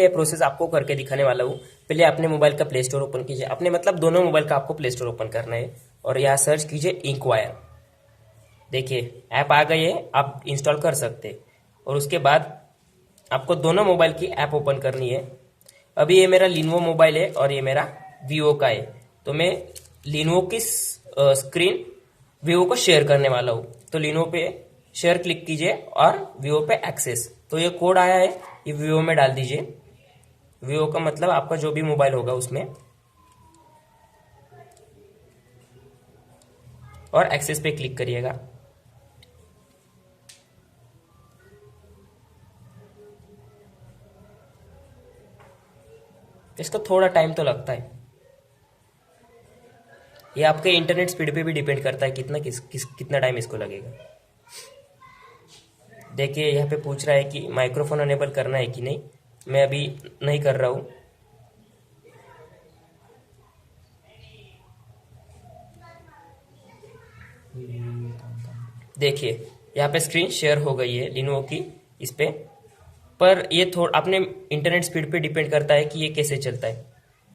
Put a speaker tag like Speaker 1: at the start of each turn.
Speaker 1: ये प्रोसेस आपको करके दिखाने वाला हूँ। पहले अपने मोबाइल का प्ले स्टोर ओपन कीजिए, अपने मतलब दोनों मोबाइल का आपको प्ले स्टोर ओपन करना है और यहाँ सर्च कीजिए इंक्वायर। देखिए ऐप आ गई है, आप इंस्टॉल कर सकते हैं। और उसके बाद आपको दोनों मोबाइल की ऐप ओपन करनी है। अभी ये मेरा लिनोवो मोबाइल है और ये मेरा वीवो का है, तो मैं लिनोवो की स्क्रीन वीवो को शेयर करने वाला हूँ। तो लिनोवो पे शेयर क्लिक कीजिए और वीवो पे एक्सेस। तो ये कोड आया है, ये वीवो में डाल दीजिए। वीवो का मतलब आपका जो भी मोबाइल होगा उसमें, और एक्सेस पे क्लिक करिएगा। इसको थोड़ा टाइम तो लगता है, ये आपके इंटरनेट स्पीड पे भी डिपेंड करता है कितना टाइम इसको लगेगा। देखिए यहाँ पे पूछ रहा है कि माइक्रोफोन अनेबल करना है कि नहीं, मैं अभी नहीं कर रहा हूँ। देखिए यहाँ पे स्क्रीन शेयर हो गई है लिनोवो की इस पे, पर ये थोड़ा अपने इंटरनेट स्पीड पे डिपेंड करता है कि ये कैसे चलता है।